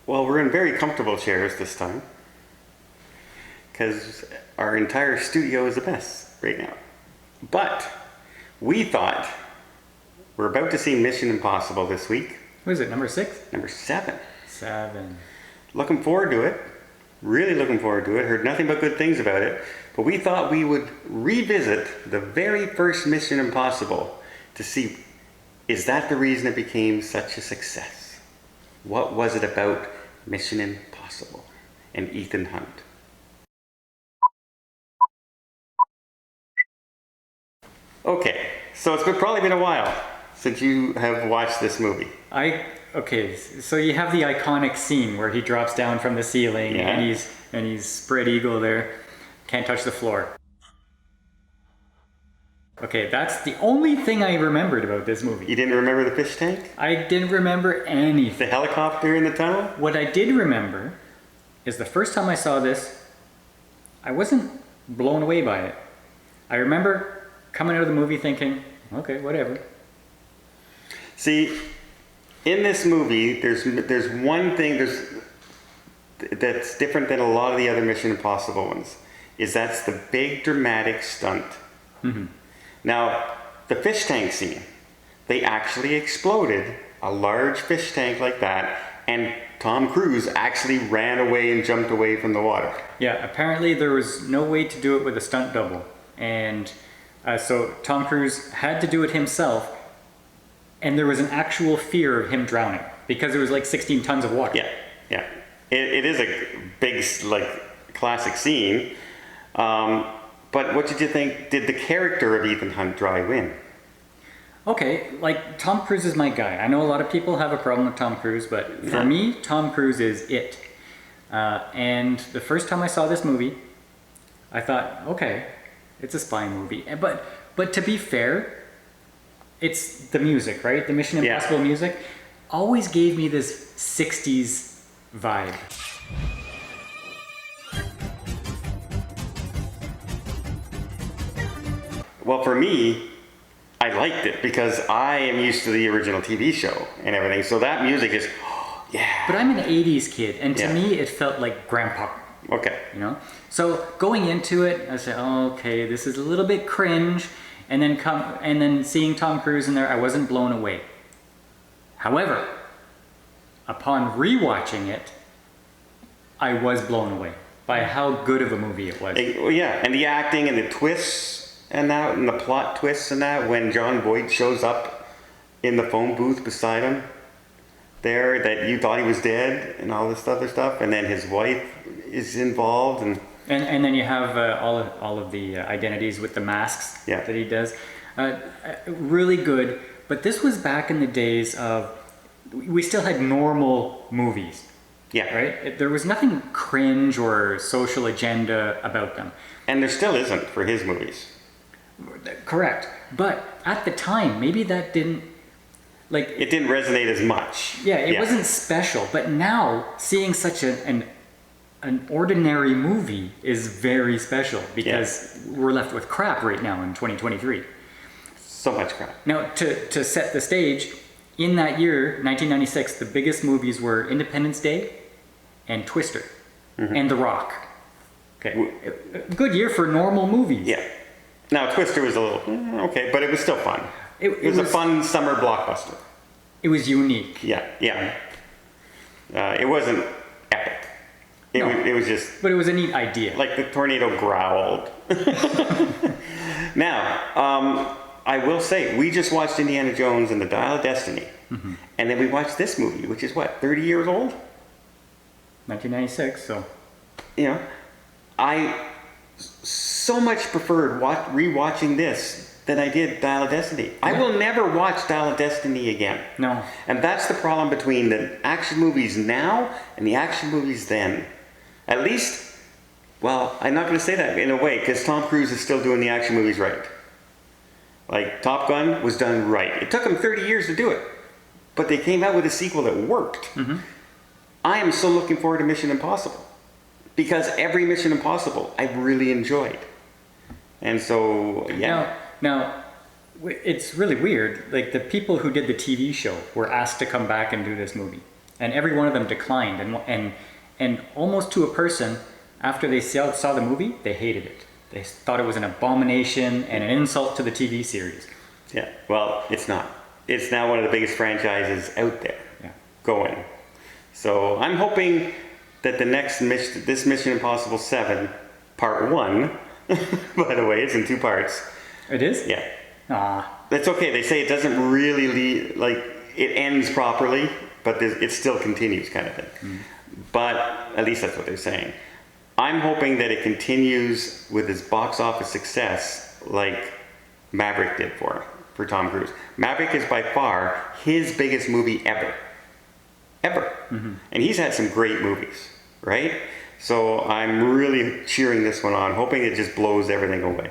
Well, we're in very comfortable chairs this time because our entire studio is a mess right now. But we thought we're about to see Mission Impossible this week. What is it, number 6? Number 7. 7. Looking forward to it. Really looking forward to it. Heard nothing but good things about it. But we thought we would revisit the very first Mission Impossible to see, is that the reason it became such a success? What was it about Mission Impossible and Ethan Hunt? Okay, so it's probably been a while since you have watched this movie. Okay, so you have the iconic scene where he drops down from the ceiling, Yeah. and he's spread eagle there, can't touch the floor. Okay, that's the only thing I remembered about this movie. You didn't remember the fish tank? I didn't remember anything. The helicopter in the tunnel? What I did remember is the first time I saw this, I wasn't blown away by it. I remember coming out of the movie thinking, okay, whatever. See, in this movie, there's one thing that's different than a lot of the other Mission Impossible ones, is that's the big dramatic stunt. Mm-hmm. Now, the fish tank scene, they actually exploded a large fish tank like that, and Tom Cruise actually ran away and jumped away from the water. Yeah, apparently there was no way to do it with a stunt double, and so Tom Cruise had to do it himself, and there was an actual fear of him drowning because it was like 16 tons of water. Yeah. It is a big, like, classic scene. But what did you think? Did the character of Ethan Hunt draw you in? Okay, like Tom Cruise is my guy. I know a lot of people have a problem with Tom Cruise, but for me, Tom Cruise is it. And the first time I saw this movie, I thought, okay, it's a spy movie. But to be fair, it's the music, right? The Mission Impossible music always gave me this 60s vibe. Well, for me, I liked it because I am used to the original TV show and everything. So that music is, yeah. But I'm an 80s kid, and to me, it felt like grandpa. Okay. You know? So going into it, I said, oh, okay, this is a little bit cringe. And then seeing Tom Cruise in there, I wasn't blown away. However, upon rewatching it, I was blown away by how good of a movie it was. And the acting and the twists and that, and the plot twists and that, when John Boyd shows up in the phone booth beside him there, that you thought he was dead and all this other stuff, and then his wife is involved, and then you have all of the identities with the masks that he does. Really good. But this was back in the days of, we still had normal movies. Yeah. Right? There was nothing cringe or social agenda about them. And there still isn't for his movies. Correct. But at the time, maybe that didn't, like... It didn't resonate as much. Yeah, it wasn't special. But now, seeing such an ordinary movie is very special because we're left with crap right now in 2023. So much crap. Now, to set the stage, in that year, 1996, the biggest movies were Independence Day and Twister and The Rock. Okay, a good year for normal movies. Yeah. Now, Twister was a little, okay, but it was still fun. It was a fun summer blockbuster. It was unique. Yeah. It wasn't epic. It was just... But it was a neat idea. Like the tornado growled. Now, I will say, we just watched Indiana Jones and the Dial of Destiny. Mm-hmm. And then we watched this movie, which is what, 30 years old? 1996, so... You know, I so much preferred rewatching this than I did Dial of Destiny. Yeah. I will never watch Dial of Destiny again. No. And that's the problem between the action movies now and the action movies then. At least, well, I'm not going to say that in a way, because Tom Cruise is still doing the action movies right. Like, Top Gun was done right. It took him 30 years to do it. But they came out with a sequel that worked. Mm-hmm. I am so looking forward to Mission Impossible. Because every Mission Impossible I've really enjoyed. And so, yeah. Now, it's really weird. Like, the people who did the TV show were asked to come back and do this movie. and every one of them declined, and almost to a person, after they saw the movie, they hated it. They thought it was an abomination and an insult to the TV series. Yeah, well, it's not. It's now one of the biggest franchises out there going. So I'm hoping that the next this Mission Impossible 7, Part 1, by the way, it's in 2 parts. It is? Yeah. Ah. That's okay. They say it doesn't really it ends properly, but it still continues, kind of thing. But at least that's what they're saying. I'm hoping that it continues with its box office success like Maverick did for Tom Cruise. Maverick is by far his biggest movie ever. And he's had some great movies, right? So I'm really cheering this one on, hoping it just blows everything away.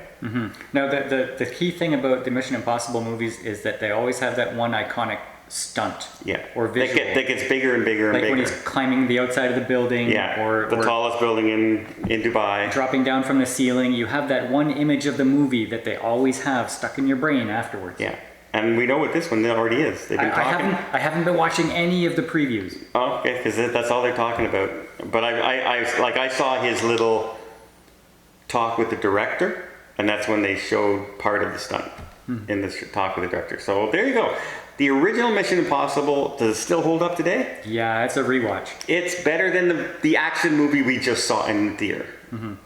Now, the key thing about the Mission Impossible movies is that they always have that one iconic stunt or visual. That gets bigger and bigger and bigger. Like when he's climbing the outside of the building, or the tallest building in Dubai. Dropping down from the ceiling. You have that one image of the movie that they always have stuck in your brain afterwards. Yeah, and we know what this one already is. They've been talking. I haven't been watching any of the previews. Oh, okay, because that's all they're talking about. But I saw his little talk with the director, and that's when they showed part of the stunt in this talk with the director. So there you go. The original Mission Impossible, does it still hold up today? Yeah, it's a rewatch. It's better than the action movie we just saw in the theater.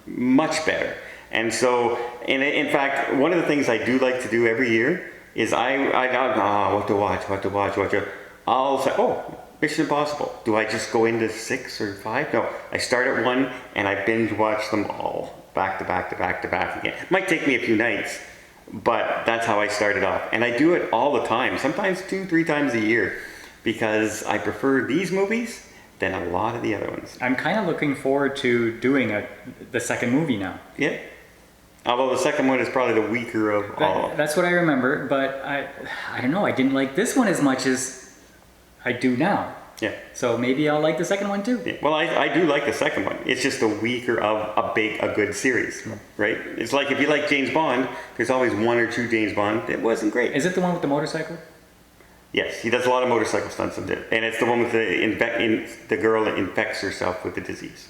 Much better. And so, in fact, one of the things I do like to do every year is I don't know what to watch. I'll say, oh, Mission Impossible. Do I just go into 6 or 5? No, I start at 1 and I binge watch them all back to back to back to back again. It might take me a few nights, but that's how I started off. And I do it all the time, sometimes 2-3 times a year, because I prefer these movies than a lot of the other ones. I'm kind of looking forward to doing the second movie now. Yeah. Although the second one is probably the weaker of all. That's what I remember, but I don't know, I didn't like this one as much as I do now. Yeah. So maybe I'll like the second one too. Yeah. Well, I do like the second one. It's just the weaker of a good series, right? It's like if you like James Bond, there's always 1 or 2 James Bond. It wasn't great. Is it the one with the motorcycle? Yes, he does a lot of motorcycle stunts in it. And it's the one with the girl that infects herself with the disease.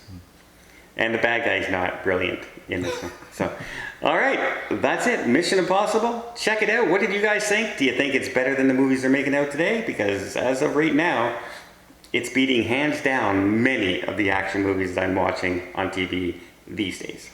And the bad guy's not brilliant in this one. So, all right, that's it. Mission Impossible. Check it out. What did you guys think? Do you think it's better than the movies they're making out today? Because as of right now, it's beating hands down many of the action movies that I'm watching on TV these days.